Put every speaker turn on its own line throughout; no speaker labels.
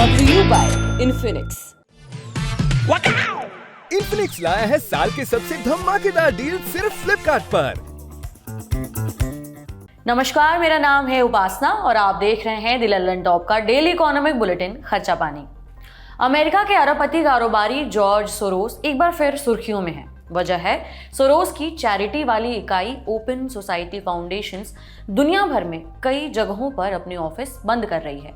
brought to you by Infinix।
Infinix लाया है साल के सबसे धमाकेदार डील सिर्फ फ्लिपकार्ट पर।
नमस्कार, मेरा नाम है उपासना और आप देख रहे हैं द लंदन टॉप का डेली इकोनॉमिक बुलेटिन खर्चा पानी। अमेरिका के अरबपति कारोबारी जॉर्ज सोरोस एक बार फिर सुर्खियों में है। वजह है सोरोस की चैरिटी वाली इकाई ओपन सोसाइटी फाउंडेशंस दुनिया भर में कई जगहों पर अपने ऑफिस बंद कर रही है।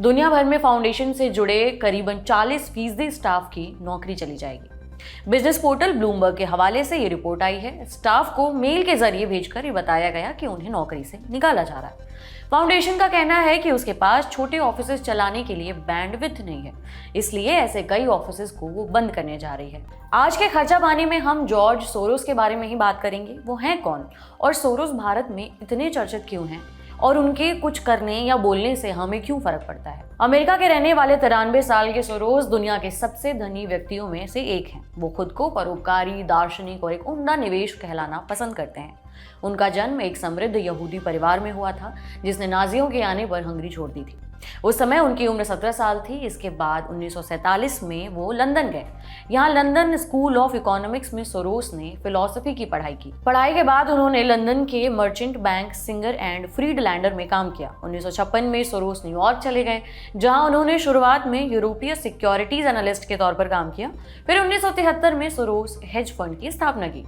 दुनिया भर में फाउंडेशन से जुड़े करीबन 40% स्टाफ की नौकरी चली जाएगी। बिजनेस पोर्टल ब्लूमबर्ग के हवाले से ये रिपोर्ट आई है। स्टाफ को मेल के जरिए भेजकर ये बताया गया कि उन्हें नौकरी से निकाला जा रहा है। फाउंडेशन का कहना है कि उसके पास छोटे ऑफिसेज चलाने के लिए बैंडविड्थ नहीं है, इसलिए ऐसे कई ऑफिसेज को वो बंद करने जा रही है। आज के खर्चा पानी में हम जॉर्ज सोरोस के बारे में ही बात करेंगे। वो हैं कौन और सोरोस भारत में इतने चर्चित क्यों हैं और उनके कुछ करने या बोलने से हमें क्यों फर्क पड़ता है। अमेरिका के रहने वाले 93 साल के सोरोस दुनिया के सबसे धनी व्यक्तियों में से एक हैं। वो खुद को परोपकारी, दार्शनिक और एक उम्दा निवेश कहलाना पसंद करते हैं। उनका जन्म एक समृद्ध यहूदी परिवार में हुआ था जिसने नाजियों के आने पर हंगरी छोड़ दी थी। उस समय उनकी उम्र 17 साल थी। इसके बाद 1947 में वो लंदन गए। यहाँ लंदन स्कूल ऑफ इकोनॉमिक्स में सोरोस ने फिलॉसफी की पढ़ाई की। पढ़ाई के बाद उन्होंने लंदन के मर्चेंट बैंक सिंगर एंड फ्रीडलैंडर में काम किया। 1956 में सोरोस न्यूयॉर्क चले गए, जहाँ उन्होंने शुरुआत में यूरोपीय सिक्योरिटीज एनालिस्ट के तौर पर काम किया। फिर 1973 में सोरोस हेज फंड की स्थापना की।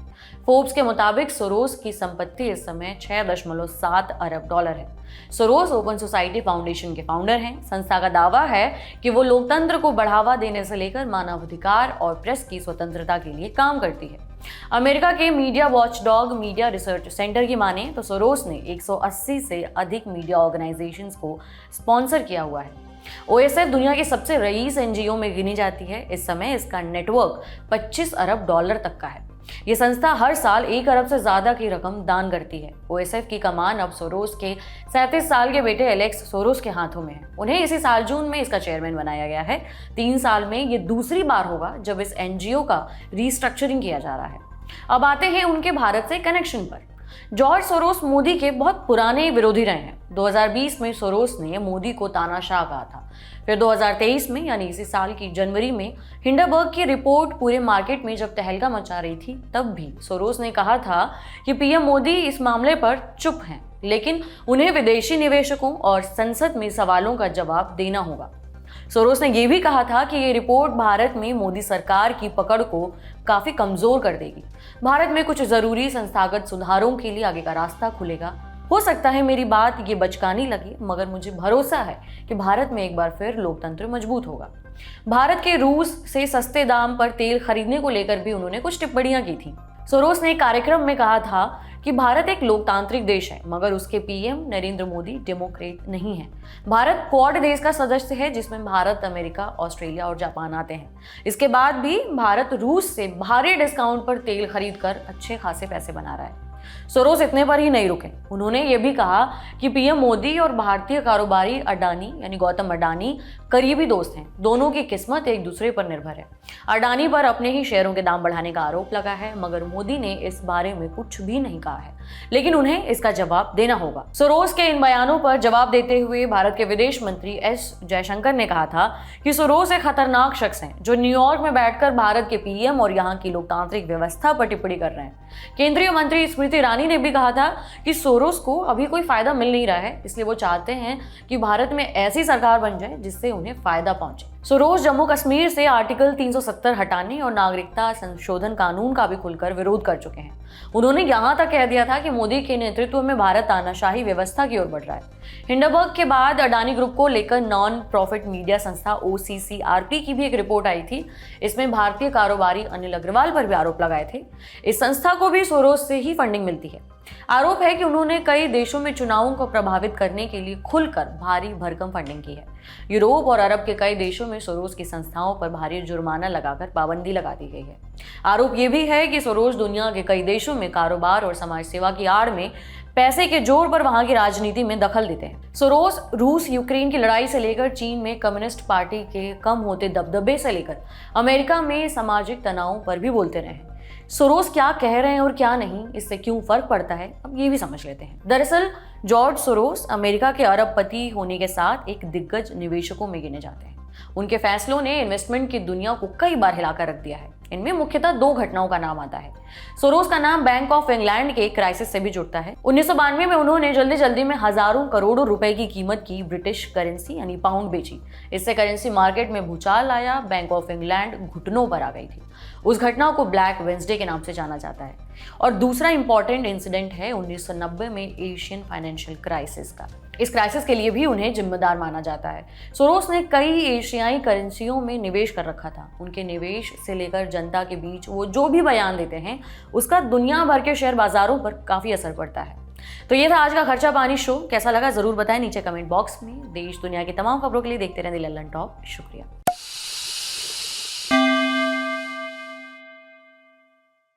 फोर्ब्स के मुताबिक सोरोस की संपत्ति इस समय 6.7 अरब डॉलर है। सोरोस ओपन सोसाइटी फाउंडेशन के फाउंडर हैं। संस्था का दावा है कि वो लोकतंत्र को बढ़ावा देने से लेकर मानवाधिकार और प्रेस की स्वतंत्रता के लिए काम करती है। अमेरिका के media watchdog media research centre की माने तो सोरोस ने 180 से अधिक मीडिया ऑर्गेनाइजेशंस को स्पॉन्सर किया हुआ है। OSF दुनिया की सबसे रईस NGO में गिनी जाती है। इस समय इसका नेटवर्क 25 अरब डॉलर तक का है। ये संस्था हर साल 1 अरब से ज्यादा की रकम दान करती है। OSF की कमान अब सोरोस के 37 साल के बेटे एलेक्स सोरोस के हाथों में है। उन्हें इसी साल जून में इसका चेयरमैन बनाया गया है। 3 साल में ये दूसरी बार होगा जब इस NGO का रीस्ट्रक्चरिंग किया जा रहा है। अब आते हैं उनके भारत से कनेक्शन पर। जॉर्ज सोरोस मोदी के बहुत पुराने विरोधी रहे हैं। 2020 में सोरोस ने मोदी को तानाशाह कहा था। फिर 2023 में यानी इसी साल की जनवरी में हिंडरबर्ग की रिपोर्ट पूरे मार्केट में जब तहलका मचा रही थी, तब भी सोरोस ने कहा था कि PM मोदी इस मामले पर चुप हैं, लेकिन उन्हें विदेशी निवेशकों और संसद में सवालों का जवाब देना होगा। सोरोस ने यह भी कहा था कि ये रिपोर्ट भारत में मोदी सरकार की पकड़ को काफी कमजोर कर देगी। भारत में कुछ जरूरी संस्थागत सुधारों के लिए आगे का रास्ता खुलेगा। हो सकता है मेरी बात ये बचकानी लगे, मगर मुझे भरोसा है कि भारत में एक बार फिर लोकतंत्र मजबूत होगा। भारत के रूस से सस्ते दाम पर तेल खरीदने को लेकर भी उन्होंने कुछ टिप्पणियां की थी। सोरोस ने एक कार्यक्रम में कहा था कि भारत एक लोकतांत्रिक देश है, मगर उसके PM नरेंद्र मोदी डेमोक्रेट नहीं है। भारत क्वाड देश का सदस्य है, जिसमें भारत, अमेरिका, ऑस्ट्रेलिया और जापान आते हैं। इसके बाद भी भारत रूस से भारी डिस्काउंट पर तेल खरीदकर अच्छे खासे पैसे बना रहा है। सोरोस इतने पर ही नहीं रुके। उन्होंने ये भी कहा कि PM मोदी और भारतीय कारोबारी अडानी यानी गौतम अडानी करीबी दोस्त हैं। दोनों की किस्मत एक दूसरे पर निर्भर है। अडानी पर अपने ही शेयरों के दाम बढ़ाने का आरोप लगा है, मगर मोदी ने इस बारे में कुछ भी नहीं कहा है, लेकिन उन्हें इसका जवाब देना होगा। सोरोस के इन बयानों पर जवाब देते हुए भारत के विदेश मंत्री S जयशंकर ने कहा था कि सोरोस एक खतरनाक शख्स हैं जो न्यूयॉर्क में बैठकर भारत के PM और यहाँ की लोकतांत्रिक व्यवस्था पर टिप्पणी कर रहे हैं। केंद्रीय मंत्री स्मृति ईरानी ने भी कहा था कि सोरोस को अभी कोई फायदा मिल नहीं रहा है, इसलिए वो चाहते हैं कि भारत में ऐसी सरकार बन जाए जिससे उन्हें फायदा पहुंचे। सोरोस जम्मू कश्मीर से आर्टिकल 370 हटाने और नागरिकता संशोधन कानून का भी खुलकर विरोध कर चुके हैं। उन्होंने यहां तक कह दिया था कि मोदी के नेतृत्व में भारत तानाशाही व्यवस्था की ओर बढ़ रहा है। हिंडरबर्ग के बाद अडानी ग्रुप को लेकर नॉन प्रॉफिट मीडिया संस्था OCCRP की भी एक रिपोर्ट आई थी। इसमें भारतीय कारोबारी अनिल अग्रवाल पर भी आरोप लगाए थे। इस संस्था को भी सोरोस से ही फंडिंग मिलती है। आरोप है कि उन्होंने कई देशों में चुनावों को प्रभावित करने के लिए खुलकर भारी भरकम फंडिंग की है। यूरोप और अरब के कई देशों में सोरोस की संस्थाओं पर भारी जुर्माना लगाकर पाबंदी लगा दी गई है। आरोप यह भी है कि सोरोस दुनिया के कई देशों में कारोबार और समाज सेवा की आड़ में पैसे के जोर पर वहां की राजनीति में दखल देते हैं। सोरोस रूस यूक्रेन की लड़ाई से लेकर चीन में कम्युनिस्ट पार्टी के कम होते दबदबे से लेकर अमेरिका में सामाजिक तनाव पर भी बोलते रहे हैं। सोरोस क्या कह रहे हैं और क्या नहीं, इससे क्यों फर्क पड़ता है, अब ये भी समझ लेते हैं। दरअसल जॉर्ज सोरोस अमेरिका के अरबपति होने के साथ एक दिग्गज निवेशकों में गिने जाते हैं। उनके फैसलों ने इन्वेस्टमेंट की दुनिया को कई बार हिलाकर रख दिया है। इनमें मुख्यतः 2 घटनाओं का नाम आता है। सोरोस का नाम बैंक ऑफ इंग्लैंड के क्राइसिस से भी जुड़ता है। 1992 में उन्होंने जल्दी में हजारों करोड़ों रुपए की कीमत की ब्रिटिश करेंसी यानी पाउंड बेची। इससे करेंसी मार्केट में भूचाल आया, बैंक ऑफ इंग्लैंड घुटनों पर आ गई थी। उस घटना को ब्लैक वेंसडे के नाम से जाना जाता है। और दूसरा इंपॉर्टेंट इंसिडेंट है 1990 में एशियन फाइनेंशियल क्राइसिस का। इस क्राइसिस के लिए भी उन्हें जिम्मेदार माना जाता है। सोरोस ने कई एशियाई करेंसियों में निवेश कर रखा था। उनके निवेश से लेकर जनता के बीच वो जो भी बयान देते हैं उसका दुनिया भर के शेयर बाजारों पर काफी असर पड़ता है। तो ये था आज का खर्चा पानी शो। कैसा लगा जरूर बताएं नीचे कमेंट बॉक्स में। देश दुनिया की तमाम खबरों के लिए देखते रहें द लंदन टॉप। शुक्रिया।